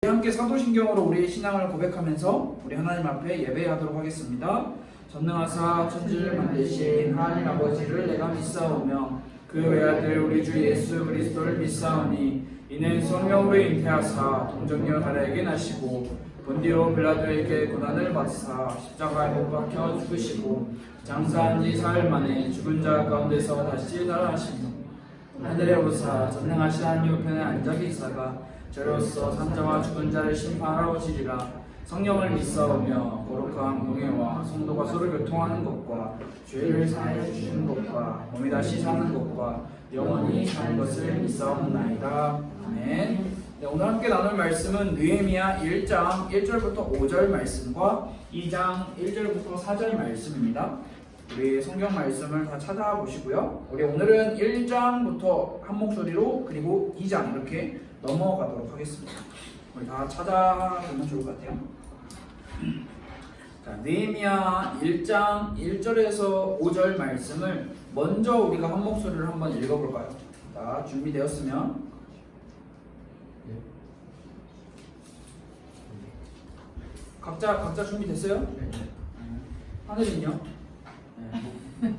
함께 사도신경으로 우리의 신앙을 고백하면서 우리 하나님 앞에 예배하도록 하겠습니다. 전능하사 천지를 만드신 하나님 아버지를 내가 믿사오며 그 외아들 우리 주 예수 그리스도를 믿사오니 이는 성령으로 잉태하사 동정녀 마리아에게 나시고 본디오 빌라도에게 고난을 받으사 십자가에 못 박혀 죽으시고 장사한 지 사흘 만에 죽은 자 가운데서 다시 살아나시며 하늘에 오사 전능하신 하나님 우편에 앉아 계시다가 저로서 산자와 죽은 자를 심판하러 오시리라. 성령을 믿사오며 거룩한 공예와 성도가 서로 교통하는 것과 죄를 사하여 주시는 것과 몸이 다시 사는 것과 영원히 사는 것을 믿사옵나이다. 아멘. 네, 오늘 함께 나눌 말씀은 느헤미야 1장 1절부터 5절 말씀과 2장 1절부터 4절 말씀입니다. 우리 성경 말씀을 다 찾아보시고요. 우리 오늘은 1장부터 한 목소리로 그리고 2장 이렇게 넘어가도록 하겠습니다. 우리 다 찾아보면 좋을 것 같아요. 자, 느헤미야 1장 1절에서 5절 말씀을 먼저 우리가 한 목소리를 한번 읽어볼까요? 자, 준비되었으면 각자 준비됐어요? 네. 하늘은요? 네.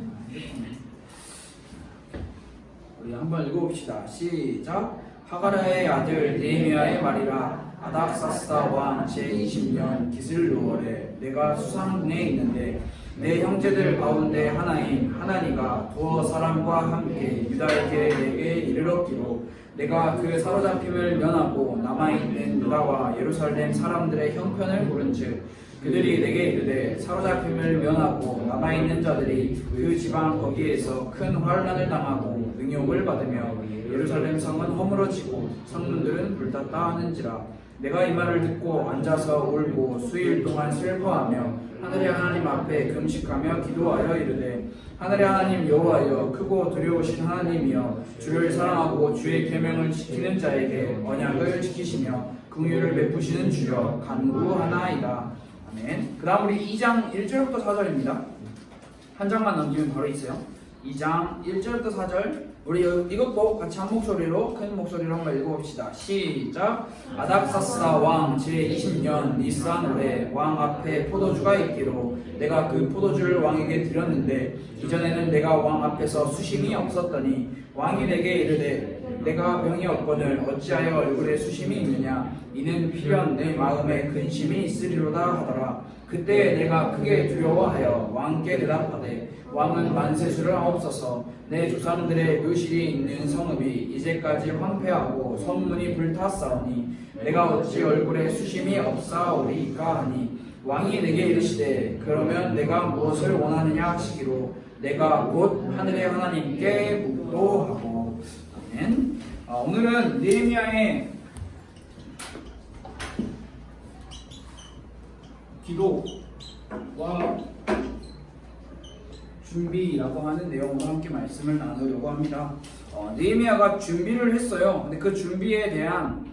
우리 한번 읽어봅시다. 시작. 하가라의 아들 느헤미야의 말이라. 아닥사스다 왕 제20년 기슬루월에 내가 수상궁에 있는데 내 형제들 가운데 하나인 하나니가 두어 사람과 함께 유다에게 내게 이르렀기로 내가 그 사로잡힘을 면하고 남아있는 유다와 예루살렘 사람들의 형편을 물은즉 그들이 내게 이르되 사로잡힘을 면하고 남아있는 자들이 그 지방 거기에서 큰 환난을 당하고 능욕을 받으며 예루살렘 성은 허물어지고 성문들은 불탔다 하는지라. 내가 이 말을 듣고 앉아서 울고 수일 동안 슬퍼하며 하늘의 하나님 앞에 금식하며 기도하여 이르되 하늘의 하나님 여호와여 크고 두려우신 하나님이여 주를 사랑하고 주의 계명을 지키는 자에게 언약을 지키시며 긍휼을 베푸시는 주여 간구하나이다. 아멘. 그 다음 우리 2장 1절부터 4절입니다. 한 장만 넘기면 바로 있어요. 2장 1절부터 4절 우리 이것도 같이 한 목소리로 큰 목소리로 한번 읽어봅시다. 시작. 아닥사스다 왕 제20년 니스란월에 왕 앞에 포도주가 있기로 내가 그 포도주를 왕에게 드렸는데 이전에는 내가 왕 앞에서 수심이 없었더니 왕이 내게 이르되 내가 병이 없거늘 어찌하여 얼굴에 수심이 있느냐 이는 필연 내 마음에 근심이 있으리로다 하더라. 그때 내가 크게 두려워하여 왕께 대답하되 왕은 만세수를 하옵소서. 내 조상들의 묘실이 있는 성읍이 이제까지 황폐하고 성문이 불탔사오니 내가 어찌 얼굴에 수심이 없사오리까 하니 왕이 내게 이르시되 그러면 내가 무엇을 원하느냐 하시기로 내가 곧 하늘의 하나님께 묵도하고. 아멘. 오늘은 느헤미야의 기도와 준비라고 하는 내용으로 함께 말씀을 나누려고 합니다. 느헤미야가 준비를 했어요. 근데 그 준비에 대한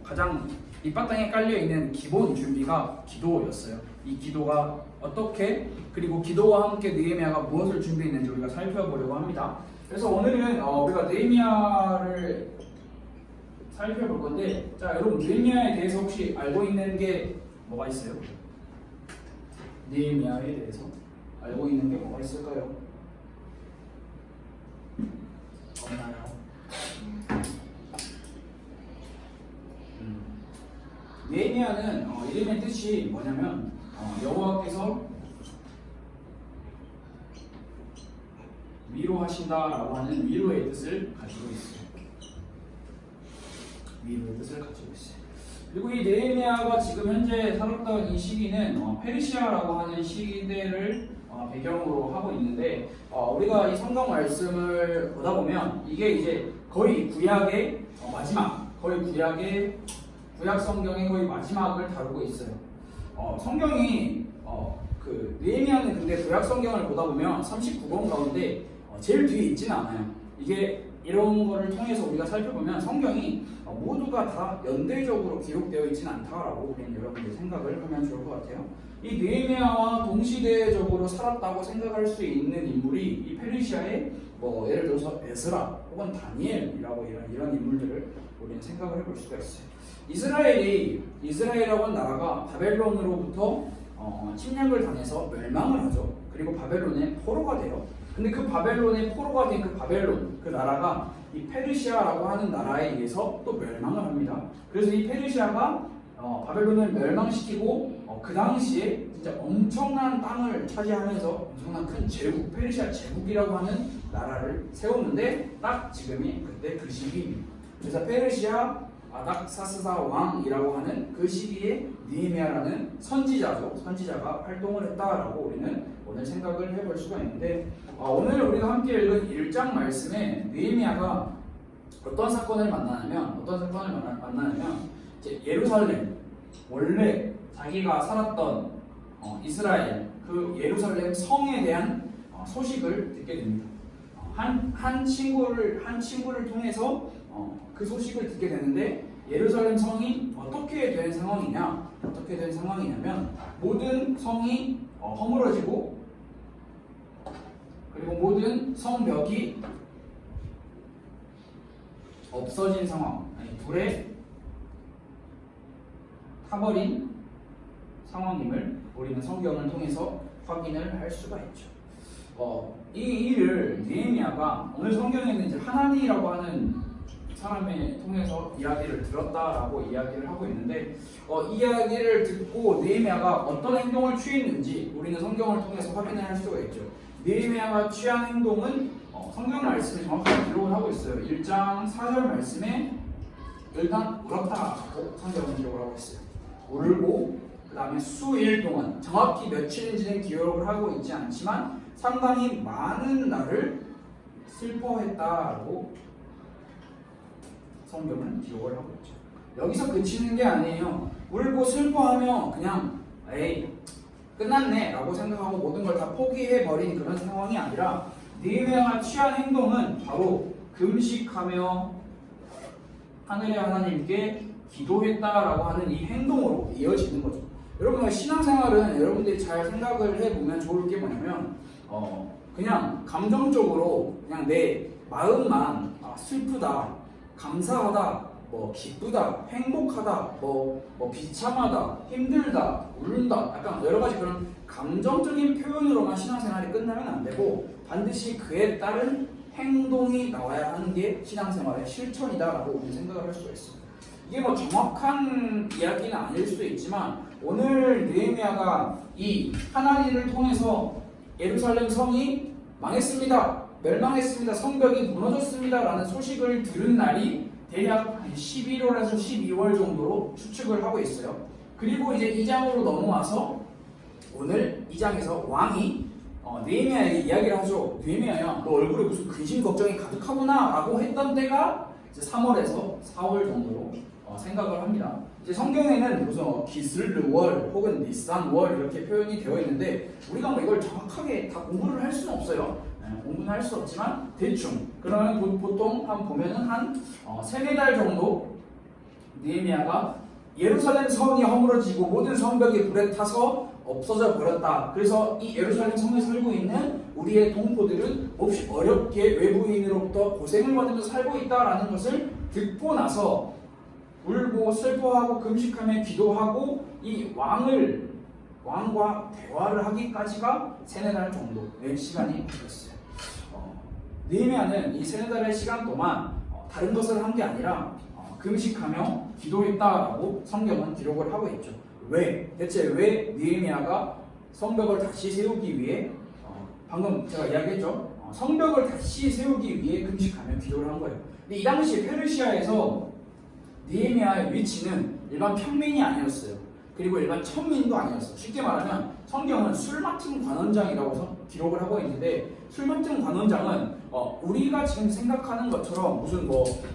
가장 밑바탕에 깔려있는 기본 준비가 기도였어요. 이 기도가 어떻게 그리고 기도와 함께 느헤미야가 무엇을 준비했는지 우리가 살펴보려고 합니다. 그래서 오늘은 우리가 느헤미야를 살펴볼 건데, 자 여러분 느헤미야에 대해서 혹시 알고 있는 게 뭐가 있어요? 느헤미야에 대해서 알고 있는 게 뭐가 있을까요? 없나요? 느헤미야는 이름의 뜻이 뭐냐면 여호와께서 위로하신다라고 하는 위로의 뜻을 가지고 있어요. 위로의 뜻을 가지고 있어요. 그리고 이 느헤미야가 지금 현재 살았던 이 시기는 페르시아라고 하는 시대를 배경으로 하고 있는데 우리가 이 성경 말씀을 보다 보면 이게 이제 거의 구약의 마지막, 거의 구약 성경의 거의 마지막을 다루고 있어요. 성경이 그 느헤미야는 근데 구약 성경을 보다 보면 39권 가운데 제일 뒤에 있지는 않아요. 이게 이런 거를 통해서 우리가 살펴보면 성경이 모두가 다 연대적으로 기록되어 있지는 않다라고 그냥 여러분들 생각을 하면 좋을 것 같아요. 이 느헤미야와 동시대적으로 살았다고 생각할 수 있는 인물이 이 페르시아의 예를 들어서 에스라 혹은 다니엘이라고 이런 인물들을 우리는 생각을 해볼 수가 있어요. 이스라엘이라고 하는 나라가 바벨론으로부터 침략을 당해서 멸망을 하죠. 그리고 바벨론의 포로가 돼요. 근데 그 바벨론의 포로가 된 그 바벨론, 그 나라가 이 페르시아라고 하는 나라에 의해서 또 멸망을 합니다. 그래서 이 페르시아가 바벨론을 멸망시키고 그 당시에 진짜 엄청난 땅을 차지하면서 엄청난 큰 제국, 페르시아 제국이라고 하는 나라를 세우는데 딱 지금이 그때 그 시기입니다. 그래서 페르시아 아닥사스다 왕이라고 하는 그 시기에 느헤미야라는 선지자가 활동을 했다라고 우리는 오늘 생각을 해볼 수가 있는데, 오늘 우리가 함께 읽은 1장 말씀에 느헤미야가 어떤 사건을 만나냐면 이제 예루살렘, 원래 자기가 살았던 이스라엘 그 예루살렘 성에 대한 소식을 듣게 됩니다. 한 친구를 통해서 그 소식을 듣게 되는데, 예루살렘 성이 어떻게 된 상황이냐면 모든 성이 허물어지고, 그리고 모든 성벽이 없어진 상황, 불에 타버린 상황임을 우리는 성경을 통해서 확인을 할 수가 있죠. 이 일을 느헤미야가 오늘 성경에는 이제 하나니라고 하는 사람을 통해서 이야기를 들었다라고 이야기를 하고 있는데, 이 이야기를 듣고 느헤미야가 어떤 행동을 취했는지 우리는 성경을 통해서 확인을 할 수가 있죠. 느헤미야가 취한 행동은 성경 말씀에 정확하게 기록을 하고 있어요. 1장 4절 말씀에 일단 울었다고 성경은 기록을 하고 있어요. 울고 그 다음에 수일 동안, 정확히 며칠인지는 기록을 하고 있지 않지만 상당히 많은 날을 슬퍼했다라고 성경은 기록을 하고 있죠. 여기서 그치는 게 아니에요. 울고 슬퍼하며 그냥 에이 끝났네 라고 생각하고 모든 걸 다 포기해버린 그런 상황이 아니라, 느헤미야가 취한 행동은 바로 금식하며 하늘의 하나님께 기도했다라고 하는 이 행동으로 이어지는 거죠. 여러분, 신앙생활은 여러분들이 잘 생각을 해보면 좋을 게 뭐냐면 그냥 감정적으로 그냥 내 마음만 슬프다, 감사하다, 기쁘다, 행복하다, 비참하다, 힘들다, 울다, 약간 여러 가지 그런 감정적인 표현으로만 신앙생활이 끝나면 안 되고, 반드시 그에 따른 행동이 나와야 하는 게 신앙생활의 실천이다라고 우리 생각을 할 수가 있습니다. 이게 정확한 이야기는 아닐 수도 있지만, 오늘 느헤미야가 이 하나님을 통해서 예루살렘 성이 망했습니다, 멸망했습니다, 성벽이 무너졌습니다 라는 소식을 들은 날이 대략 11월에서 12월 정도로 추측을 하고 있어요. 그리고 이제 2장으로 넘어와서 오늘 2장에서 왕이 느헤미야에게 이야기를 하죠. 느헤미야야, 너 얼굴에 무슨 근심 걱정이 가득하구나 라고 했던 때가 이제 3월에서 4월 정도로 생각을 합니다. 이제 성경에는 무슨 기슬르월 혹은 니산월 이렇게 표현이 되어 있는데, 우리가 이걸 정확하게 다 공부를 할 수는 없어요. 공부는 할 수 없지만 대충, 그러면 보통 보면은 한 3-4달 정도 느헤미야가 예루살렘 성이 허물어지고 모든 성벽이 불에 타서 없어져 버렸다. 그래서 이 예루살렘 성에 살고 있는 우리의 동포들은 몹시 어렵게 외부인으로부터 고생을 받으면서 살고 있다라는 것을 듣고 나서 울고 슬퍼하고 금식하며 기도하고 이 왕과 대화를 하기까지가 3-4달 정도 된 시간이 걸렸어요. 느헤미야는 이 3-4달의 시간 동안 다른 것을 한 게 아니라 금식하며 기도했다라고 성경은 기록을 하고 있죠. 대체 왜 느헤미야가 성벽을 다시 세우기 위해, 방금 제가 이야기했죠, 성벽을 다시 세우기 위해 금식하며 기도를 한 거예요. 근데 이 당시 페르시아에서 느헤미야의 위치는 일반 평민이 아니었어요. 그리고 일반 천민도 아니었어요. 쉽게 말하면 성경은 술 맡은 관원장이라고 기록을 하고 있는데, 술 맡은 관원장은 우리가 지금 생각하는 것처럼 무슨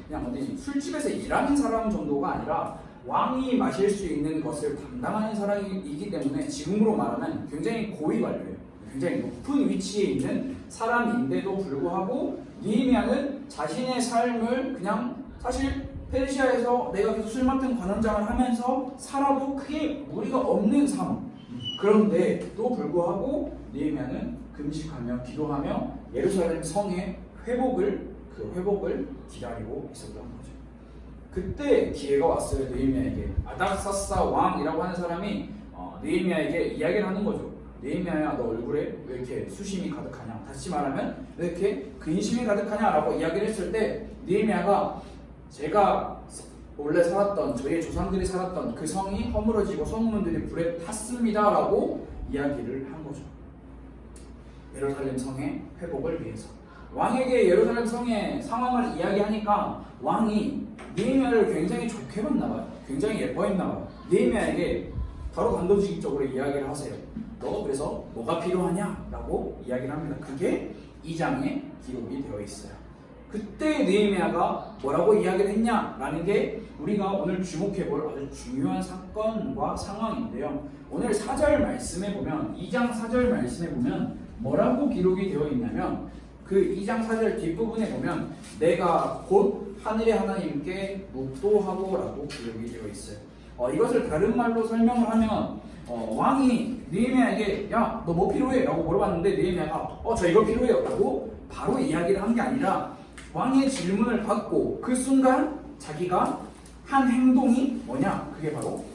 그냥 어디 술집에서 일하는 사람 정도가 아니라 왕이 마실 수 있는 것을 담당하는 사람이기 때문에 지금으로 말하면 굉장히 고위 관료예요. 굉장히 높은 위치에 있는 사람인데도 불구하고 느헤미야는 자신의 삶을 그냥, 사실 페르시아에서 내가 계속 술 맡은 관원장을 하면서 살아도 크게 무리가 없는 삶, 그런데도 불구하고 느헤미야는 금식하며 기도하며 예루살렘 성의 회복을 그 회복을 기다리고 있었던 거죠. 그때 기회가 왔어요. 느헤미야에게. 아닥사스다 왕이라고 하는 사람이 느헤미야에게 이야기를 하는 거죠. 느헤미야야, 너 얼굴에 왜 이렇게 수심이 가득하냐? 다시 말하면 왜 이렇게 근심이 가득하냐라고 이야기를 했을 때 느헤미야가 제가 원래 살았던, 저희의 조상들이 살았던 그 성이 허물어지고 성문들이 불에 탔습니다라고 이야기를 한 거죠. 예루살렘 성의 회복을 위해서. 왕에게 예루살렘 성의 상황을 이야기하니까 왕이 느헤미야를 굉장히 좋게 봤나 봐요. 굉장히 예뻐했나 봐요. 느헤미야에게 바로 단도직입적으로 이야기를 하세요. 너 그래서 뭐가 필요하냐? 라고 이야기를 합니다. 그게 2장에 기록이 되어 있어요. 그때 느헤미야가 뭐라고 이야기를 했냐라는 게 우리가 오늘 주목해볼 아주 중요한 사건과 상황인데요. 오늘 4절 말씀에 보면, 2장 4절 말씀에 보면 뭐라고 기록이 되어 있냐면, 그 2장 4절 뒷부분에 보면 내가 곧 하늘의 하나님께 묵도하고 라고 기록이 되어 있어요. 이것을 다른 말로 설명을 하면 왕이 느헤미야에게 야, 너 뭐 필요해? 라고 물어봤는데 느헤미야가 저 이거 필요해요 라고 바로 이야기를 한 게 아니라 왕의 질문을 받고 그 순간 자기가 한 행동이 뭐냐? 그게 바로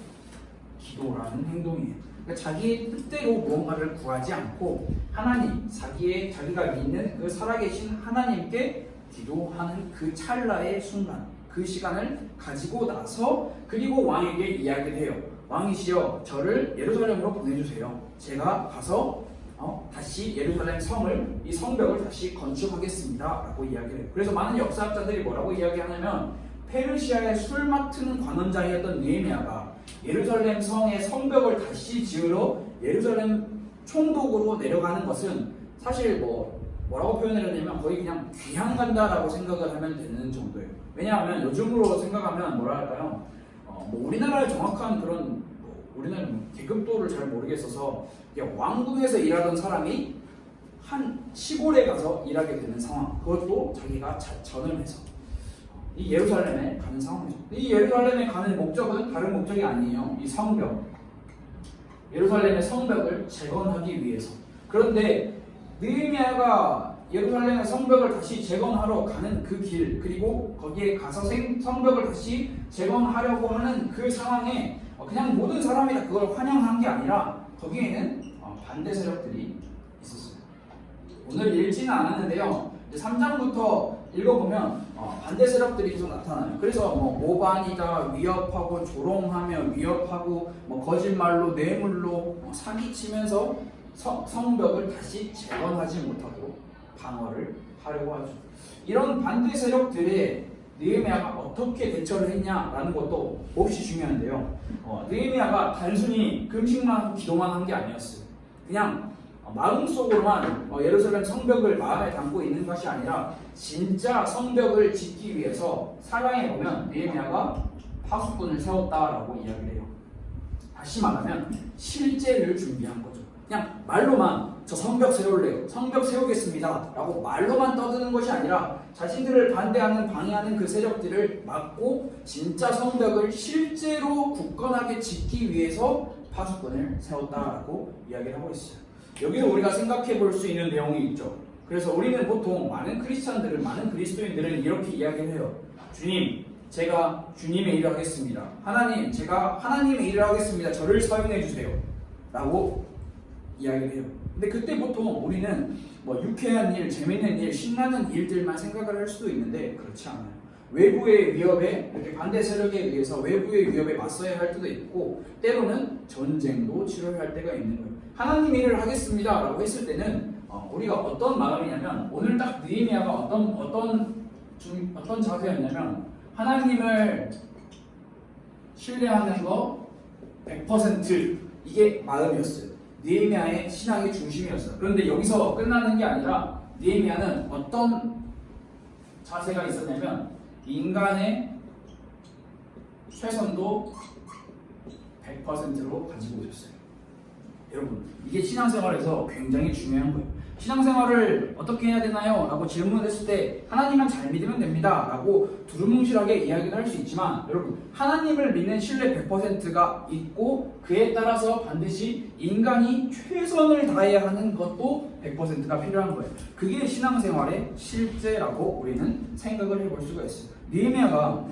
기도라는 행동이에요. 그러니까 자기의 뜻대로 무언가를 구하지 않고 하나님, 자기가 믿는 그 살아계신 하나님께 기도하는 그 찰나의 순간, 그 시간을 가지고 나서 그리고 왕에게 이야기를 해요. 왕이시여, 저를 예루살렘으로 보내주세요. 제가 가서 다시 예루살렘 성을, 이 성벽을 다시 건축하겠습니다 라고 이야기를 해요. 그래서 많은 역사학자들이 뭐라고 이야기하냐면 페르시아의 술 맡은 관원장이었던 느헤미야가 예루살렘 성의 성벽을 다시 지으러 예루살렘 총독으로 내려가는 것은 사실 뭐라고 표현을 했냐면 거의 그냥 귀향 간다라고 생각을 하면 되는 정도예요. 왜냐하면 요즘으로 생각하면 뭐라 할까요? 우리나라의 정확한 그런 우리나라는 계급도를 잘 모르겠어서 왕궁에서 일하던 사람이 한 시골에 가서 일하게 되는 상황, 그것도 자기가 전음해서 이 예루살렘에 가는 상황이죠. 이 예루살렘에 가는 목적은 다른 목적이 아니에요. 이 성벽, 예루살렘의 성벽을 재건하기 위해서. 그런데 느헤미야가 예루살렘의 성벽을 다시 재건하러 가는 그 길, 그리고 거기에 가서 성벽을 다시 재건하려고 하는 그 상황에 그냥 모든 사람이 다 그걸 환영한 게 아니라 거기에는 반대 세력들이 있었어요. 오늘 읽지는 않았는데요. 3장부터 읽어보면 반대 세력들이 계속 나타나요. 그래서 모반이다, 위협하고 조롱하며 위협하고 거짓말로 뇌물로 사기치면서 성벽을 다시 재건하지 못하도록 방어를 하려고 하죠. 이런 반대 세력들에 느헤미야가 어떻게 대처를 했냐라는 것도 몹시 중요한데요. 느헤미야가 단순히 금식만 하고 기도만 한 게 아니었어요. 그냥 마음속으로만 예루살렘 성벽을 마음에 담고 있는 것이 아니라 진짜 성벽을 짓기 위해서 사강에 보면 느헤미야가 파수꾼을 세웠다라고 이야기를 해요. 다시 말하면 실제를 준비한 거죠. 그냥 말로만 저 성벽 세울래요, 성벽 세우겠습니다 라고 말로만 떠드는 것이 아니라 자신들을 반대하는, 방해하는 그 세력들을 막고 진짜 성벽을 실제로 굳건하게 짓기 위해서 파수꾼을 세웠다라고 이야기를 하고 있어요. 여기서 우리가 생각해 볼 수 있는 내용이 있죠. 그래서 우리는 보통 많은 크리스찬들은, 많은 그리스도인들은 이렇게 이야기를 해요. 주님, 제가 주님의 일을 하겠습니다. 하나님, 제가 하나님의 일을 하겠습니다. 저를 사용해 주세요 라고 이야기를 해요. 근데 그때 보통 우리는 유쾌한 일, 재밌는 일, 신나는 일들만 생각을 할 수도 있는데 그렇지 않아요. 외부의 위협에, 이렇게 반대 세력에 의해서 외부의 위협에 맞서야 할 때도 있고 때로는 전쟁도 치러야 할 때가 있는 거예요. 하나님 일을 하겠습니다 라고 했을 때는 우리가 어떤 마음이냐면, 오늘 딱 느헤미야가 어떤 자세였냐면 하나님을 신뢰하는 거 100% 이게 마음이었어요. 느헤미야의 신앙의 중심이었어요. 그런데 여기서 끝나는 게 아니라 느헤미야는 어떤 자세가 있었냐면 인간의 최선도 100%로 가지고 오셨어요. 여러분, 이게 신앙생활에서 굉장히 중요한 거예요. 신앙생활을 어떻게 해야 되나요? 라고 질문을 했을 때 하나님만 잘 믿으면 됩니다 라고 두루뭉실하게 이야기를 할 수 있지만 여러분 하나님을 믿는 신뢰 100%가 있고 그에 따라서 반드시 인간이 최선을 다해야 하는 것도 100%가 필요한 거예요. 그게 신앙생활의 실제라고 우리는 생각을 해볼 수가 있어요. 느헤미야가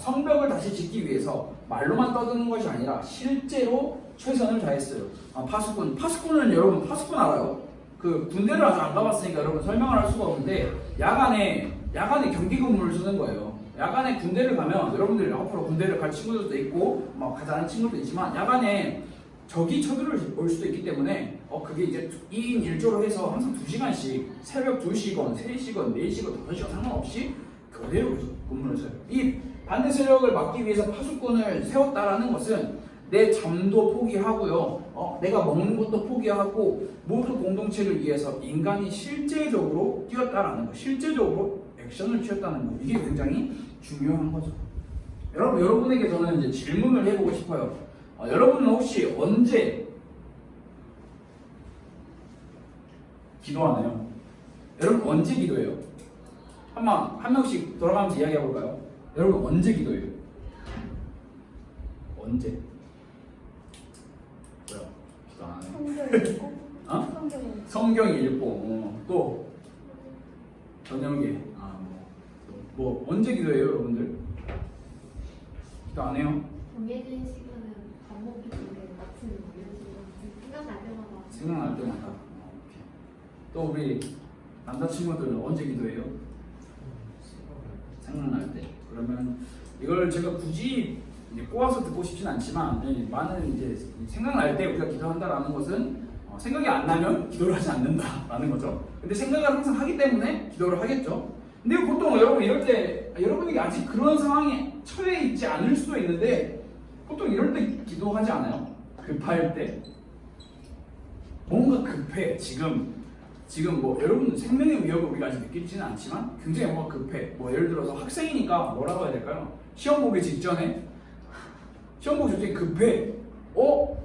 성벽을 다시 짓기 위해서 말로만 떠드는 것이 아니라 실제로 최선을 다했어요. 파수꾼은 여러분 파수꾼 알아요? 그 군대를 아직 안 가봤으니까 여러분 설명을 할 수가 없는데 야간에 경비 근무를 쓰는 거예요. 야간에 군대를 가면 여러분들이 앞으로 군대를 갈 친구들도 있고 막 가지 않은 친구도 있지만 야간에 적이 쳐들어올 수도 있기 때문에 그게 이제 2인 1조로 해서 항상 2시간씩 새벽 2시건 3시건 4시건 5시간 상관없이 교대로 근무를 써요. 이 반대 세력을 막기 위해서 파수꾼을 세웠다라는 것은 내 잠도 포기하고요. 내가 먹는 것도 포기하고 모두 공동체를 위해서 인간이 실제적으로 뛰었다라는 거, 실제적으로 액션을 취했다는 거, 이게 굉장히 중요한 거죠. 여러분에게 저는 이제 질문을 해보고 싶어요. 여러분은 혹시 언제 기도하나요? 여러분 언제 기도해요? 한 명씩 돌아가면서 이야기해 볼까요? 여러분 언제 기도해요? 언제? 뭐야? 기도 안 하네? 성경 읽고 또 저녁에 뭐 언제 기도해요 여러분들? 기도 안 해요? 정해진 시간은 밥 먹기 전에 아침 이런 식으로 생각날 때마다 또 우리 남자친구들은 언제 기도해요? 생각날 때. 그러면 이걸 제가 굳이 이제 꼬아서 듣고 싶진 않지만 많은 이제 생각날 때 우리가 기도한다라는 것은 생각이 안 나면 기도를 하지 않는다라는 거죠. 근데 생각을 항상 하기 때문에 기도를 하겠죠. 근데 보통 여러분 이럴 때 여러분이 아직 그런 상황에 처해 있지 않을 수도 있는데 보통 이럴 때 기도하지 않아요? 급할 때 뭔가 급해 지금 뭐 여러분 생명의 위협을 우리가 아직 느끼지는 않지만 굉장히 뭔가 급해. 뭐 예를 들어서 학생이니까 뭐라고 해야 될까요? 시험 보기 직전에 급해.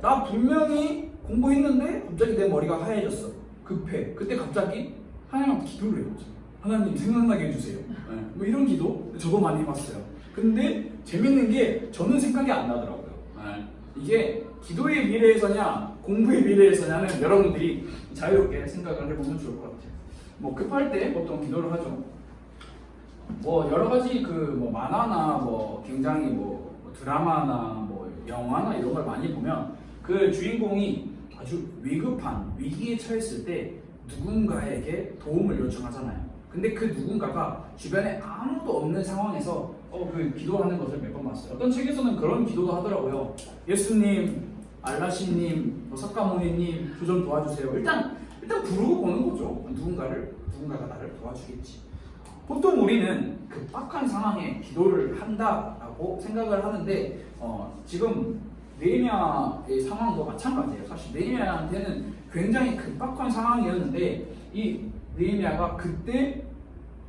나 분명히 공부했는데 갑자기 내 머리가 하얘졌어. 급해. 그때 갑자기 하나님한테 기도를 해보죠. 하나님 생각나게 해주세요. 뭐 이런 기도 저도 많이 해봤어요. 근데 재밌는 게 저는 생각이 안 나더라고요. 이게 기도의 미래에서냐 공부의 미래에서냐는 여러분들이 자유롭게 생각을 해보면 좋을 것 같아요. 뭐 급할 때 보통 기도를 하죠. 뭐 여러 가지 뭐 만화나 뭐 굉장히 뭐 드라마나 뭐 영화나 이런 걸 많이 보면 그 주인공이 아주 위급한 위기에 처했을 때 누군가에게 도움을 요청하잖아요. 근데 그 누군가가 주변에 아무도 없는 상황에서 그 기도하는 것을 몇 번 봤어요. 어떤 책에서는 그런 기도도 하더라고요. 예수님, 알라시님, 석가모니님, 저 좀 도와주세요. 일단 부르고 보는 거죠. 누군가가 나를 도와주겠지. 보통 우리는 급박한 상황에 기도를 한다라고 생각을 하는데 지금 느헤미야의 상황도 마찬가지예요. 사실 느헤미야한테는 굉장히 급박한 상황이었는데 이 느헤미야가 그때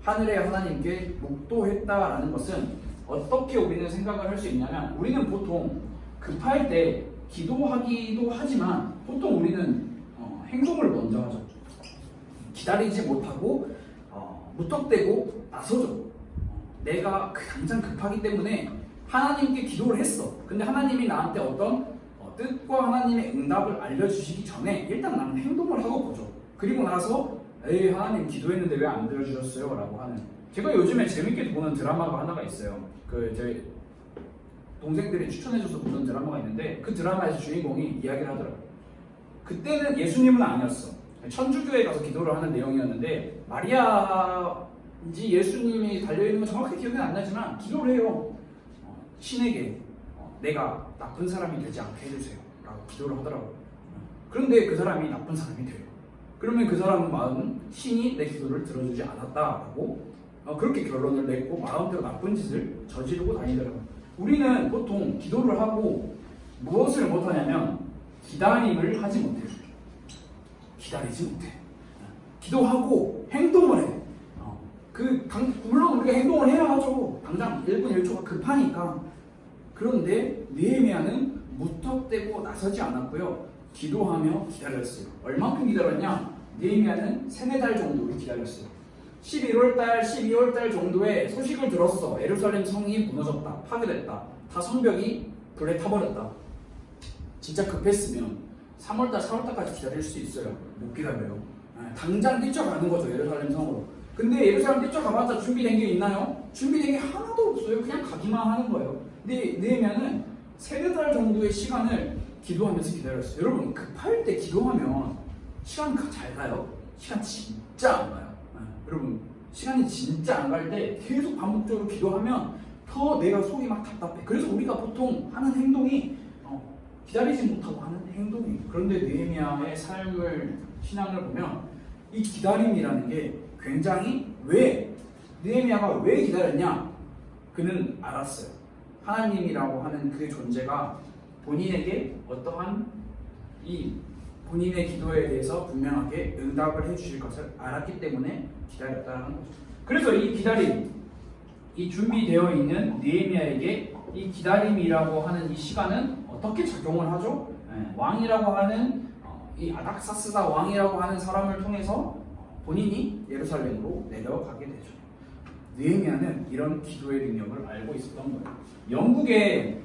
하늘의 하나님께 묵도했다라는 것은 어떻게 우리는 생각을 할 수 있냐면 우리는 보통 급할 때 기도하기도 하지만 보통 우리는 행동을 먼저 하죠. 기다리지 못하고 무턱대고 나서죠. 내가 당장 급하기 때문에 하나님께 기도를 했어. 근데 하나님이 나한테 어떤 뜻과 하나님의 응답을 알려주시기 전에 일단 나는 행동을 하고 보죠. 그리고 나서 에이 하나님 기도했는데 왜 안 들어주셨어요? 라고 하는. 제가 요즘에 재밌게 보는 드라마가 하나가 있어요. 저희 동생들이 추천해줘서 보는 드라마가 있는데 그 드라마에서 주인공이 이야기를 하더라고요. 그때는 예수님은 아니었어. 천주교에 가서 기도를 하는 내용이었는데 마리아인지 예수님이 달려있는 건 정확히 기억이 안 나지만 기도를 해요. 신에게 내가 나쁜 사람이 되지 않게 해주세요 라고 기도를 하더라고요. 그런데 그 사람이 나쁜 사람이 돼요. 그러면 그 사람 마음은 신이 내 기도를 들어주지 않았다라고 그렇게 결론을 냈고 마음대로 나쁜 짓을 저지르고 다니더라고요. 우리는 보통 기도를 하고 무엇을 못하냐면 기다림을 하지 못해요. 기다리지 못해. 기도하고 행동을 해. 물론 우리가 행동을 해야 하죠. 당장 1분 1초가 급하니까. 그런데 느헤미야는 무턱대고 나서지 않았고요. 기도하며 기다렸어요. 얼만큼 기다렸냐? 느헤미야는 3-4달 정도 기다렸어요. 11월달, 12월달 정도에 소식을 들었어. 예루살렘 성이 무너졌다. 파괴됐다. 다 성벽이 불에 타버렸다. 진짜 급했으면 3월달, 4월달까지 기다릴 수 있어요. 못 기다려요. 당장 뛰쳐가는 거죠. 예루살렘 성으로. 근데 예루살렘 뛰쳐가봤자 준비된 게 있나요? 준비된 게 하나도 없어요. 그냥 가기만 하는 거예요. 근데 느헤미야는 3-4달 정도의 시간을 기도하면서 기다렸어요. 여러분 급할 때 기도하면 시간 잘 가요? 시간 진짜 안 가요. 여러분 시간이 진짜 안 갈 때 계속 반복적으로 기도하면 더 내가 속이 막 답답해. 그래서 우리가 보통 하는 행동이 기다리지 못하고 하는 행동이에요. 그런데 느헤미야의 삶을 신앙을 보면 이 기다림이라는 게 굉장히 느헤미야가 왜 기다렸냐? 그는 알았어요. 하나님이라고 하는 그 존재가 본인에게 어떠한 이 본인의 기도에 대해서 분명하게 응답을 해주실 것을 알았기 때문에 기다렸다는 거죠. 그래서 이 기다림, 이 준비되어 있는 느헤미야에게 이 기다림이라고 하는 이 시간은 어떻게 작용을 하죠? 왕이라고 하는 이 아닥사스다 왕이라고 하는 사람을 통해서 본인이 예루살렘으로 내려가게 되죠. 느헤미야는 이런 기도의 능력을 알고 있었던 거예요. 영국에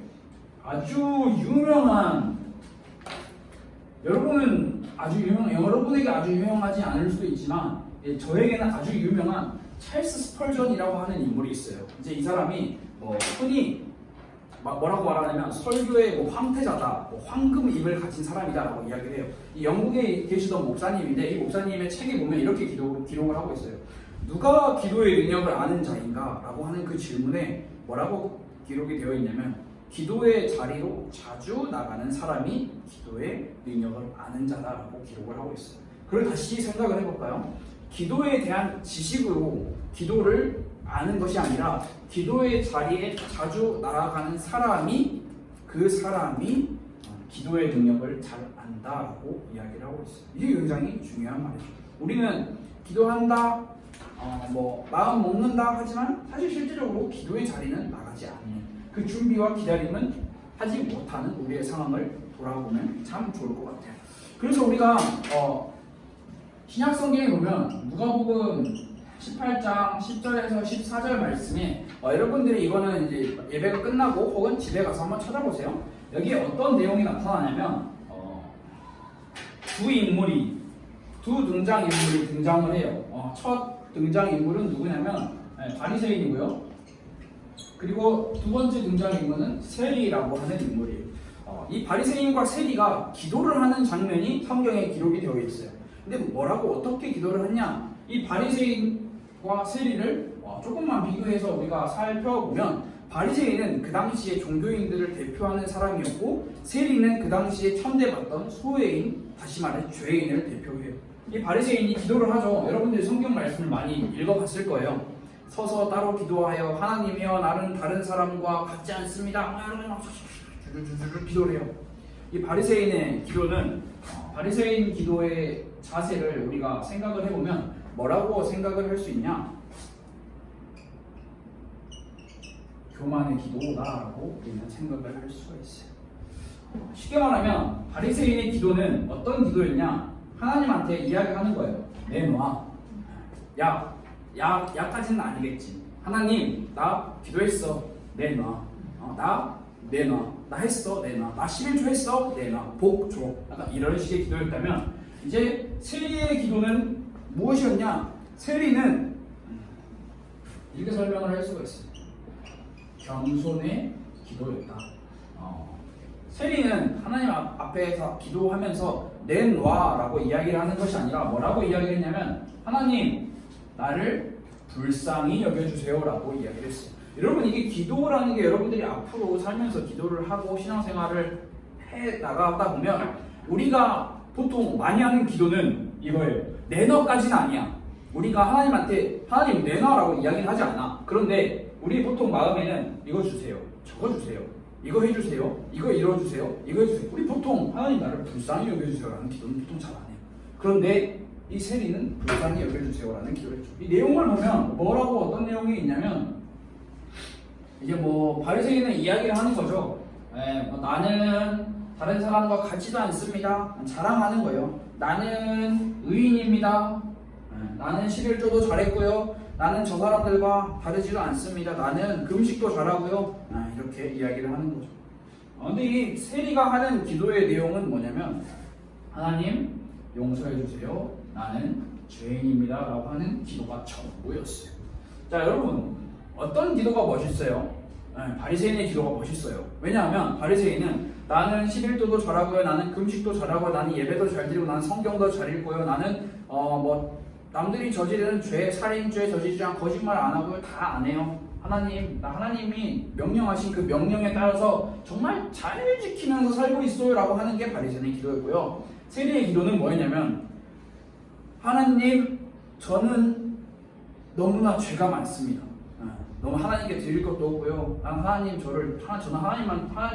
아주 유명한, 여러분에게 아주 유명하지 않을 수도 있지만 저에게는 아주 유명한 찰스 스펄전이라고 하는 인물이 있어요. 이제 이 사람이 흔히 뭐라고 말하냐면 설교의 황태자다, 황금 입을 가진 사람이다라고 이야기를 해요. 이 영국에 계시던 목사님인데 이 목사님의 책에 보면 이렇게 기록을 하고 있어요. 누가 기도의 능력을 아는 자인가? 라고 하는 그 질문에 뭐라고 기록이 되어 있냐면 기도의 자리로 자주 나가는 사람이 기도의 능력을 아는 자다라고 기록을 하고 있어요. 그걸 다시 생각을 해볼까요? 기도에 대한 지식으로 기도를 아는 것이 아니라 기도의 자리에 자주 나아가는 사람이 기도의 능력을 잘 안다라고 이야기를 하고 있어요. 이게 굉장히 중요한 말이죠. 우리는 기도한다, 마음 먹는다 하지만 사실 실질적으로 기도의 자리는 나가지 않는 그 준비와 기다림은 하지 못하는 우리의 상황을 돌아보면 참 좋을 것 같아요. 그래서 우리가 신약 성경에 보면 누가복음 18장 10절에서 14절 말씀에 여러분들이 이거는 이제 예배가 끝나고 혹은 집에 가서 한번 찾아보세요. 여기에 어떤 내용이 나타나냐면 두 등장인물이 등장을 해요. 첫 등장인물은 누구냐면 바리새인이고요. 그리고 두 번째 등장인물은 세리라고 하는 인물이에요. 이 바리새인과 세리가 기도를 하는 장면이 성경에 기록이 되어 있어요. 근데 뭐라고 어떻게 기도를 했냐? 이 바리새인과 세리를 조금만 비교해서 우리가 살펴보면 바리새인은 그 당시에 종교인들을 대표하는 사람이었고 세리는 그 당시에 천대받던 소외인, 다시 말해 죄인을 대표해요. 이 바리새인이 기도를 하죠. 여러분들이 성경 말씀을 많이 읽어봤을 거예요. 서서 따로 기도하여 하나님이여 나는 다른 사람과 같지 않습니다. 주르르르 기도를 해요. 이 바리새인의 기도는 바리새인 기도의 자세를 우리가 생각을 해보면 뭐라고 생각을 할 수 있냐? 교만의 기도다라고 우리는 생각을 할 수가 있어요. 쉽게 말하면 바리새인의 기도는 어떤 기도였냐? 하나님한테 이야기하는 거예요. 내놔. 야까지는 아니겠지. 하나님 나 기도했어. 내놔. 나 내놔. 나 했어. 내놔. 나 11조 했어. 내놔. 복 줘. 약간 이런 식의 기도였다면 이제 세리의 기도는 무엇이었냐? 세리는 이렇게 설명을 할 수가 있어요. 겸손의 기도였다. 세리는 하나님 앞에서 기도하면서 내놔라고 이야기를 하는 것이 아니라 뭐라고 이야기를 했냐면 하나님 나를 불쌍히 여겨주세요라고 이야기를 했어요. 여러분 이게 기도라는 게 여러분들이 앞으로 살면서 기도를 하고 신앙생활을 해 나가다 보면 우리가 보통 많이 하는 기도는 이거예요. 내놔까지는 아니야. 우리가 하나님한테 하나님 내놔라고 이야기는 하지 않아. 그런데 우리 보통 마음에는 이거 주세요, 저거 주세요, 이거 해주세요, 이거 이뤄주세요, 이거 해주세요. 우리 보통 하나님 나를 불쌍히 여겨주세요라는 기도는 보통 잘 안 해요. 그런데 이 세리는 불쌍히 여겨주세요라는 기도를 했죠. 이 내용을 보면 뭐라고 어떤 내용이 있냐면 이제 바리새인은 이야기를 하는 거죠. 나는 다른 사람과 같지도 않습니다. 자랑하는 거예요. 나는 의인입니다. 나는 11조도 잘했고요. 나는 저 사람들과 다르지도 않습니다. 나는 금식도 잘하고요. 이렇게 이야기를 하는 거죠. 근데 이 세리가 하는 기도의 내용은 뭐냐면 하나님 용서해 주세요. 나는 죄인입니다. 라고 하는 기도가 전부였어요. 자, 여러분 어떤 기도가 멋있어요? 바리새인의 기도가 멋있어요. 왜냐하면 바리새인은 나는 11도도 잘하고요. 나는 금식도 잘하고요. 나는 예배도 잘 드리고 나는 성경도 잘 읽고요. 나는 남들이 저지르는 죄, 살인죄 저지르지 않고 거짓말 안 하고요. 다 안 해요. 하나님이 명령하신 그 명령에 따라서 정말 잘 지키면서 살고 있어요. 라고 하는 게 바리새인의 기도였고요. 세리의 기도는 뭐였냐면 하나님, 저는 너무나 죄가 많습니다. 너무 하나님께 드릴 것도 없고요. 저는 하나님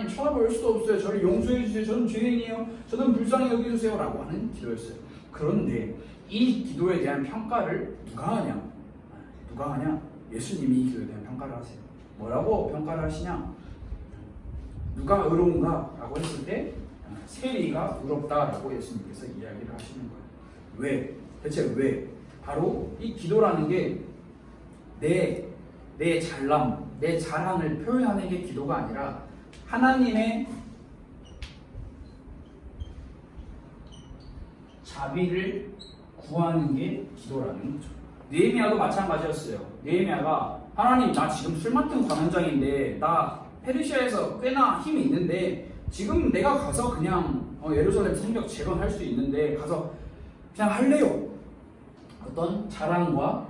쳐다볼 수도 없어요. 저를 용서해 주세요. 저는 죄인이에요. 저는 불쌍히 여겨주세요. 라고 하는 기도였어요. 그런데 이 기도에 대한 평가를 누가 하냐? 예수님이 이 기도에 대한 평가를 하세요. 뭐라고 평가를 하시냐? 누가 의로운가? 라고 했을 때 세리가 의롭다라고 예수님께서 이야기를 하시는 거예요. 왜? 대체 왜? 바로 이 기도라는 게 내 잘남, 내 자랑을 표현하는 게 기도가 아니라 하나님의 자비를 구하는 게 기도라는 거죠. 느헤미야도 마찬가지였어요. 느헤미야가 하나님, 나 지금 술 맡은 관원장인데 나 페르시아에서 꽤나 힘이 있는데 지금 내가 가서 그냥 예루살렘 성벽 재건할 수 있는데 가서 그냥 할래요. 어떤 자랑과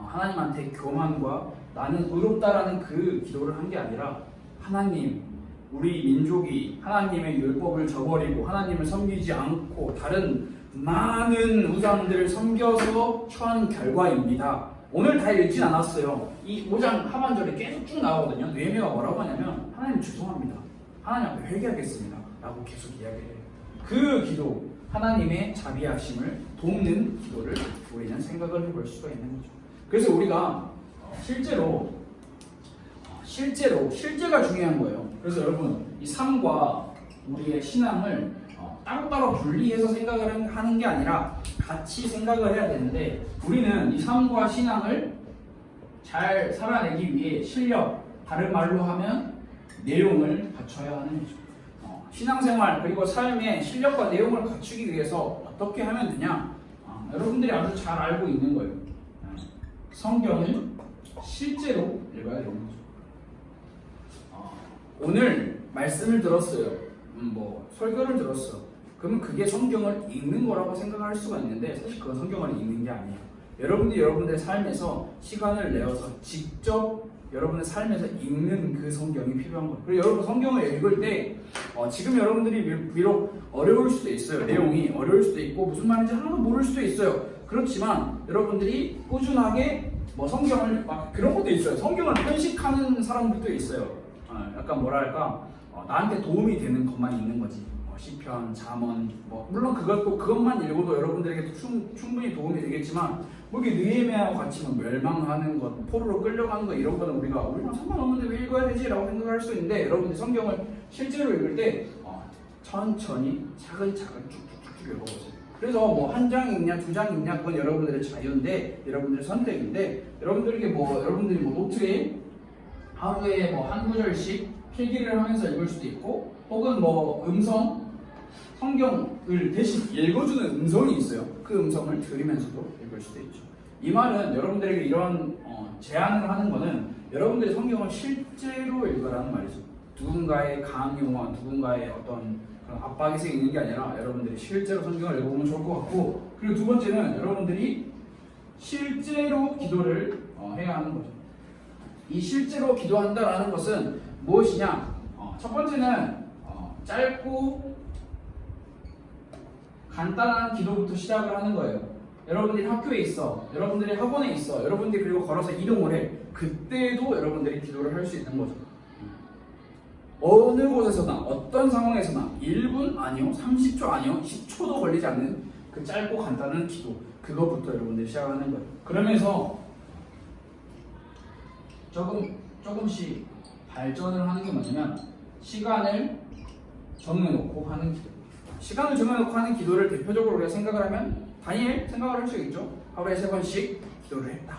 하나님한테 교만과 나는 의롭다라는 그 기도를 한 게 아니라 하나님, 우리 민족이 하나님의 율법을 저버리고 하나님을 섬기지 않고 다른 많은 우상들을 섬겨서 처한 결과입니다. 오늘 다 읽진 않았어요. 이 5장 하반절에 계속 쭉 나오거든요. 느헤미야가 뭐라고 하냐면 하나님 죄송합니다. 하나님 앞에 회개하겠습니다. 라고 계속 이야기해요. 그 기도, 하나님의 자비하심을 돕는 기도를 우리는 생각을 해볼 수가 있는 거죠. 그래서 우리가 실제가 중요한 거예요. 그래서 여러분 이 삶과 우리의 신앙을 따로따로 분리해서 생각을 하는 게 아니라 같이 생각을 해야 되는데 우리는 이 삶과 신앙을 잘 살아내기 위해 실력, 다른 말로 하면 내용을 갖춰야 하는 거죠. 신앙생활 그리고 삶의 실력과 내용을 갖추기 위해서 어떻게 하면 되냐? 여러분들이 아주 잘 알고 있는 거예요. 성경을 실제로 읽어야 되는 거죠. 오늘 말씀을 들었어요. 설교를 들었어. 그러면 그게 성경을 읽는 거라고 생각할 수가 있는데 사실 그건 성경을 읽는 게 아니에요. 여러분들이 여러분들의 삶에서 시간을 내어서 직접 여러분의 삶에서 읽는 그 성경이 필요한 거예요. 그리고 여러분 성경을 읽을 때 지금 여러분들이 비록 어려울 수도 있어요. 내용이 어려울 수도 있고 무슨 말인지 하나도 모를 수도 있어요. 그렇지만 여러분들이 꾸준하게 성경을 그런 것도 있어요. 성경을 편식하는 사람들도 있어요. 약간 뭐랄까 나한테 도움이 되는 것만 읽는 거지. 시편, 잠언, 물론 그것만 읽어도 여러분들에게 충분히 도움이 되겠지만 이게 느헤미야와 같이 멸망하는 것, 포로로 끌려가는 것 이런 거는 우리가 상관없는데 왜 읽어야 되지라고 생각할 수 있는데 여러분들이 성경을 실제로 읽을 때 천천히 차근차근 쭉쭉쭉 읽어보세요. 그래서 한 장 읽냐, 두 장 읽냐 그건 여러분들의 자유인데 여러분들의 선택인데 여러분들에게 여러분들이 노트에 하루에 한 구절씩 필기를 하면서 읽을 수도 있고 혹은 성경을 대신 읽어주는 음성이 있어요. 그 음성을 들으면서도 읽을 수도 있죠. 이 말은 여러분들에게 이런 제안을 하는 거는 여러분들이 성경을 실제로 읽으라는 말이죠. 누군가의 강요와 누군가의 어떤 그런 압박에서 읽는 게 아니라 여러분들이 실제로 성경을 읽어보면 좋을 것 같고 그리고 두 번째는 여러분들이 실제로 기도를 해야 하는 거죠. 이 실제로 기도한다라는 것은 무엇이냐? 첫 번째는 짧고 간단한 기도부터 시작을 하는 거예요. 여러분들이 학교에 있어, 여러분들이 학원에 있어, 여러분들이 그리고 걸어서 이동을 해. 그때도 여러분들이 기도를 할 수 있는 거죠. 어느 곳에서나 어떤 상황에서나 1분 아니요, 30초 아니요, 10초도 걸리지 않는 그 짧고 간단한 기도 그거부터 여러분들이 시작하는 거예요. 그러면서 조금씩 발전을 하는 게 뭐냐면 시간을 정해놓고 하는 기도. 시간을 정해놓고 하는 기도를 대표적으로 우리가 생각을 하면 다니엘 생각을 할 수 있죠. 하루에 3번씩 기도를 했다.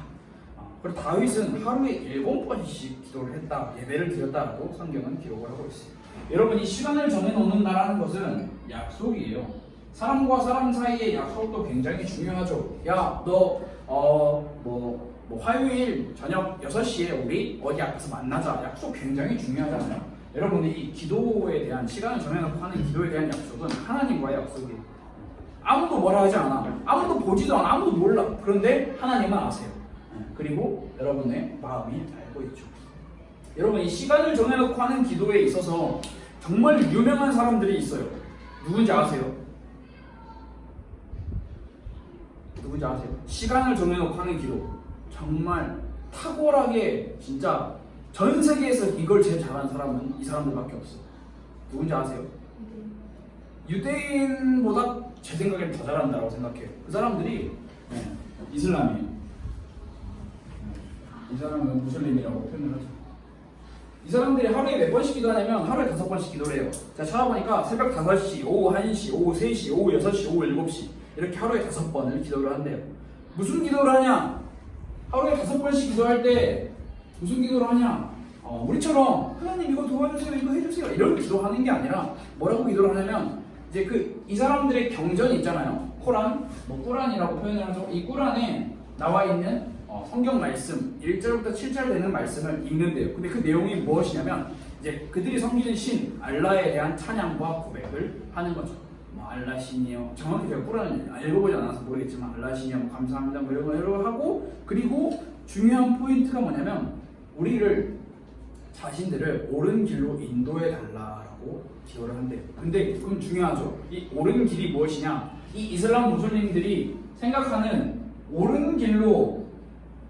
그리고 다윗은 하루에 7번씩 기도를 했다, 예배를 드렸다라고 성경은 기록을 하고 있어요. 여러분, 이 시간을 정해놓는다라는 것은 약속이에요. 사람과 사람 사이의 약속도 굉장히 중요하죠. 야, 너 화요일 저녁 6시에 우리 어디 앞에서 만나자. 약속 굉장히 중요하잖아요. 여러분, 이 기도에 대한 시간을 정해놓고 하는 기도에 대한 약속은 하나님과의 약속이에요. 아무도 뭐라 하지 않아. 아무도 보지도 않아. 아무도 몰라. 그런데 하나님만 아세요. 그리고 여러분의 마음이 알고 있죠. 여러분, 이 시간을 정해놓고 하는 기도에 있어서 정말 유명한 사람들이 있어요. 누군지 아세요? 누군지 아세요? 시간을 정해놓고 하는 기도 정말 탁월하게 진짜 전 세계에서 이걸 제일 잘하는 사람은 이 사람들밖에 없어. 누군지 아세요? 유대인보다 제 생각에는 더 잘한다고 생각해요. 그 사람들이 이슬람이에요. 이 사람은 무슬림이라고 표현을 하죠. 이 사람들이 하루에 몇 번씩 기도하냐면 하루에 5번씩 기도를 해요. 제가 찾아보니까 새벽 5시, 오후 1시, 오후 3시, 오후 6시, 오후 7시 이렇게 하루에 5번을 기도를 한대요. 무슨 기도를 하냐? 하루에 5번씩 기도할 때 무슨 기도를 하냐? 우리처럼 하나님 이거 도와주세요, 이거 해주세요 이런 기도하는 게 아니라 뭐라고 기도를 하냐면 이제 이 사람들의 경전이 있잖아요. 꾸란이라고 표현을 하죠. 이 꾸란에 나와 있는 성경 말씀 1절부터 7절 되는 말씀을 읽는데요. 근데 그 내용이 무엇이냐면 이제 그들이 섬기는 신 알라에 대한 찬양과 고백을 하는 거죠. 알라 신이요. 정확히 제가 꾸란을 읽어보지 않아서 모르겠지만 알라 신이요, 감사합니다, 이런 거 하고, 그리고 중요한 포인트가 뭐냐면 우리를 자신들을 옳은 길로 인도해 달라라고 기도를 한대요. 근데 그건 중요하죠. 이 옳은 길이 무엇이냐? 이 이슬람 무슬림들이 생각하는 옳은 길로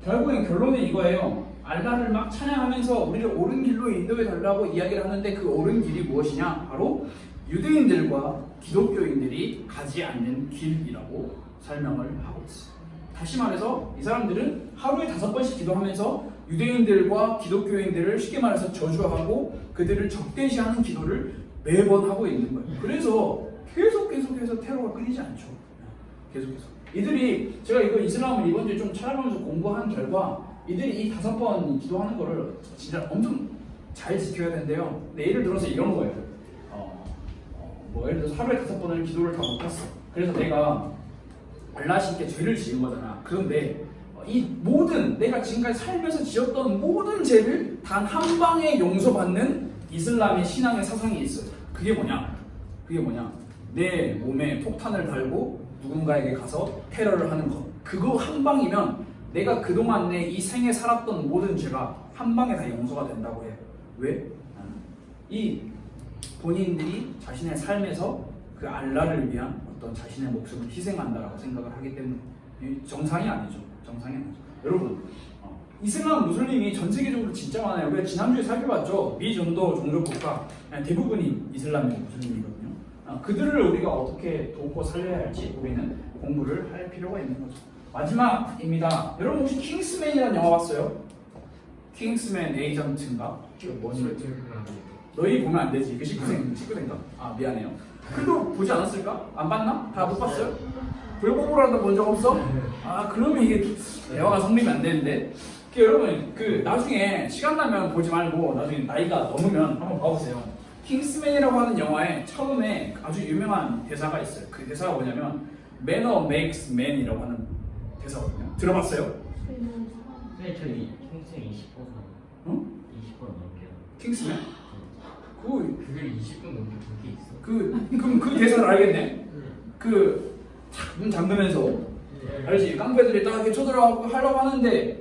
결국엔 결론은 이거예요. 알라를 막 찬양하면서 우리를 옳은 길로 인도해 달라고 이야기를 하는데 그 옳은 길이 무엇이냐? 바로 유대인들과 기독교인들이 가지 않는 길이라고 설명을 하고 있어요. 다시 말해서 이 사람들은 하루에 5번씩 기도하면서 유대인들과 기독교인들을 쉽게 말해서 저주하고 그들을 적대시하는 기도를 매번 하고 있는 거예요. 그래서 계속해서 테러가 끊이지 않죠. 계속해서. 이들이 제가 이거 이슬람을 이번 주에 좀 찾아보면서 공부한 결과 이들이 이 5번 기도하는 거를 진짜 엄청 잘 지켜야 된대요. 근데 예를 들어서 이런 거예요. 예를 들어서 하루에 5번을 기도를 다 못했어. 그래서 내가 알라신께 죄를 지은 거잖아. 그런데 이 모든 내가 지금까지 살면서 지었던 모든 죄를 단 한 방에 용서받는 이슬람의 신앙의 사상이 있어요. 그게 뭐냐? 내 몸에 폭탄을 달고 누군가에게 가서 테러를 하는 것. 그거 한 방이면 내가 그동안 내 이 생에 살았던 모든 죄가 한 방에 다 용서가 된다고 해요. 왜? 이 본인들이 자신의 삶에서 그 알라를 위한 어떤 자신의 목숨을 희생한다라고 생각을 하기 때문에 정상이 아니죠. 여러분, 이슬람 무슬림이 전 세계적으로 진짜 많아요. 우리가 지난주에 살펴봤죠. 미전도 종교 국가 대부분이 이슬람이고 무슬림이거든요. 그들을 우리가 어떻게 돕고 살려야 할지 우리는 공부를 할 필요가 있는 거죠. 마지막입니다. 여러분 혹시 킹스맨이라는 영화 봤어요? 킹스맨 에이전트인가? 너희 보면 안 되지. 그 19세인가? 미안해요. 그도 보지 않았을까? 안 봤나? 다 못 봤어요? 불고보라도 본 적 없어? 그러면 이게 대화가 성립이 안 되는데. 여러분 나중에 시간 나면 보지 말고 나중에 나이가 넘으면 한번 봐보세요. 킹스맨이라고 하는 영화에 처음에 아주 유명한 대사가 있어요. 그 대사가 뭐냐면 Manner makes man이라고 하는 대사거든요. 들어봤어요? 네, 저희 킹스맨 20번 응? 20번 넘게요. 킹스맨? 그게 20분 넘게 본 게 있어. 그럼 그 대사를 알겠네? 문 잠그면서 알지? 깡패들이 딱 이렇게 쳐들어가고 하려고 하는데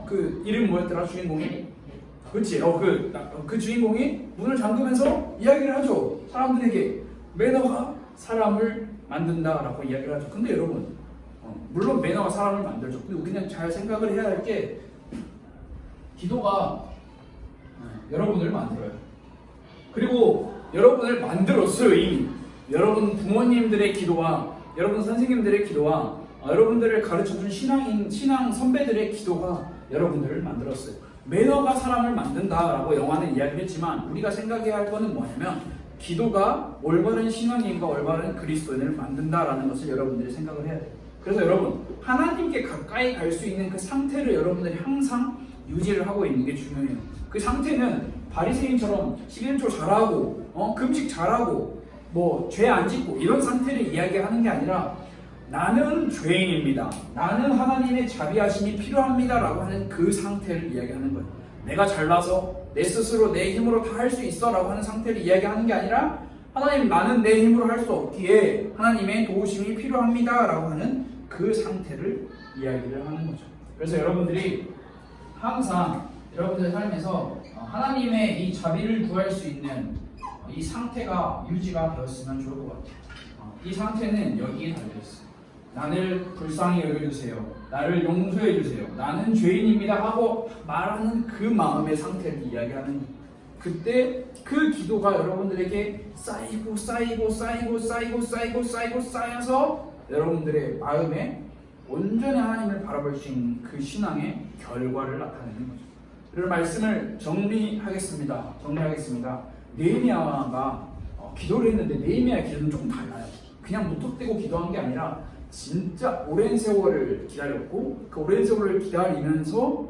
그 이름 뭐였더라? 주인공이? 그치? 그 주인공이 문을 잠그면서 이야기를 하죠. 사람들에게 매너가 사람을 만든다라고 이야기를 하죠. 근데 여러분, 물론 매너가 사람을 만들죠. 근데 우리는 잘 생각을 해야 할 게 기도가 여러분을 만들어요. 그리고 여러분을 만들었어요. 이미 여러분 부모님들의 기도와 여러분 선생님들의 기도와 여러분들을 가르쳐준 신앙 선배들의 기도가 여러분들을 만들었어요. 매너가 사람을 만든다라고 영화는 이야기를 했지만 우리가 생각해야 할 거는 뭐냐면 기도가 올바른 신앙인과 올바른 그리스도인을 만든다라는 것을 여러분들이 생각을 해야 돼요. 그래서 여러분, 하나님께 가까이 갈 수 있는 그 상태를 여러분들이 항상 유지를 하고 있는 게 중요해요. 그 상태는 바리새인처럼 11조 잘하고 금식 잘하고 뭐 죄 안 짓고 이런 상태를 이야기하는 게 아니라 나는 죄인입니다. 나는 하나님의 자비하심이 필요합니다. 라고 하는 그 상태를 이야기하는 거예요. 내가 잘나서 내 스스로 내 힘으로 다 할 수 있어 라고 하는 상태를 이야기하는 게 아니라 하나님 나는 내 힘으로 할 수 없기에 하나님의 도우심이 필요합니다. 라고 하는 그 상태를 이야기를 하는 거죠. 그래서 여러분들이 항상 여러분들의 삶에서 하나님의 이 자비를 구할 수 있는 이 상태가 유지가 되었으면 좋을 것 같아요. 이 상태는 여기에 달려있어요. 나를 불쌍히 여겨주세요. 나를 용서해주세요. 나는 죄인입니다 하고 말하는 그 마음의 상태를 이야기하는 거예요. 그때 그 기도가 여러분들에게 쌓이고 쌓여서 여러분들의 마음에 온전히 하나님을 바라볼 수 있는 그 신앙의 결과를 나타내는 거죠. 그래서 말씀을 정리하겠습니다. 느헤미야가 기도를 했는데 느헤미야의 기도는 조금 달라요. 그냥 무턱대고 기도한 게 아니라 진짜 오랜 세월을 기다렸고 그 오랜 세월을 기다리면서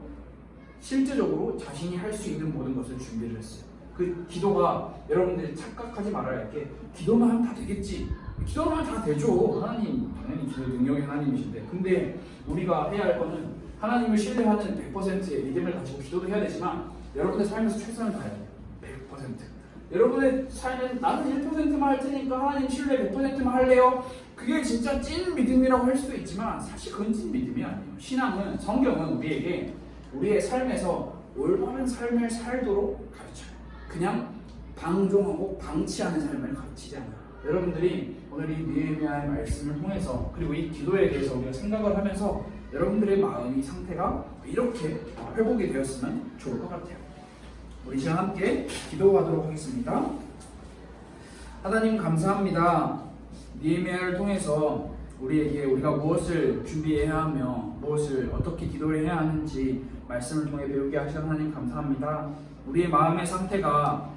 실제적으로 자신이 할 수 있는 모든 것을 준비를 했어요. 그 기도가 여러분들이 착각하지 말아야 할 게 기도만 하면 다 되겠지. 기도만 하면 다 되죠. 하나님 당연히 기도 능력이 하나님이신데 근데 우리가 해야 할 거는 하나님을 신뢰하는 100%의 믿음을 가지고 기도도 해야 되지만 여러분의 삶에서 최선을 다해야 돼요. 100%. 여러분의 삶은 나는 1%만 할 테니까 하나님 신뢰 100%만 할래요. 그게 진짜 찐 믿음이라고 할 수도 있지만 사실 그건 찐 믿음이 아니에요. 신앙은 성경은 우리에게 우리의 삶에서 올바른 삶을 살도록 가르쳐요. 그냥 방종하고 방치하는 삶을 가르치지 않아요. 여러분들이 오늘 이 느헤미야의 말씀을 통해서 그리고 이 기도에 대해서 우리가 생각을 하면서 여러분들의 마음이 상태가 이렇게 회복이 되었으면 좋을 것 같아요. 우리 시간 함께 기도하도록 하겠습니다. 하나님 감사합니다. 느헤미야를 통해서 우리가 무엇을 준비해야 하며 무엇을 어떻게 기도를 해야 하는지 말씀을 통해 배우게 하시는 하나님 감사합니다. 우리의 마음의 상태가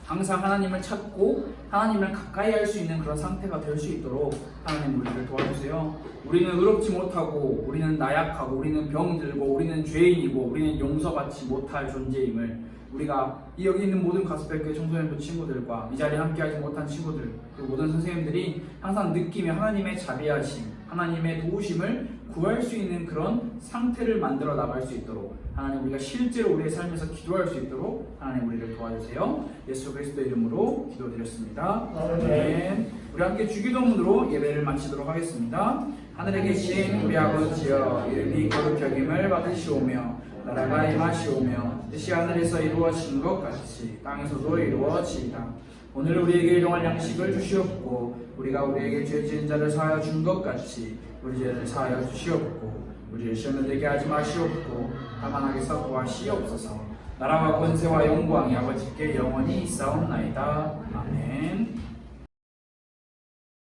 항상 하나님을 찾고 하나님을 가까이 할 수 있는 그런 상태가 될 수 있도록 하나님 우리를 도와주세요. 우리는 의롭지 못하고 우리는 나약하고 우리는 병들고 우리는 죄인이고 우리는 용서받지 못할 존재임을 우리가 여기 있는 모든 가스백교회 청소년부 친구들과 이 자리에 함께하지 못한 친구들 그리고 모든 선생님들이 항상 느끼며 하나님의 자비하심, 하나님의 도우심을 구할 수 있는 그런 상태를 만들어 나갈 수 있도록 하나님 우리가 실제로 우리의 삶에서 기도할 수 있도록 하나님 우리를 도와주세요. 예수 그리스도의 이름으로 기도드렸습니다. 아멘. 우리 함께 주기도문으로 예배를 마치도록 하겠습니다. 하늘에 계신 우리 아버지여 이름이 거룩히 여김을 받으시오며 나라가 임하시오며 뜻이 하늘에서 이루어진 것 같이 땅에서도 이루어지이다. 오늘 우리에게 일용할 양식을 주시옵고 우리가 우리에게 죄 지은 자를 사하여 준 것 같이 우리 죄를 사하여 주시옵고 우리를 시험에 들게 하지 마시옵고 다만 악에서 구하시옵소서. 나라와 권세와 영광이 아버지께 영원히 있사옵나이다.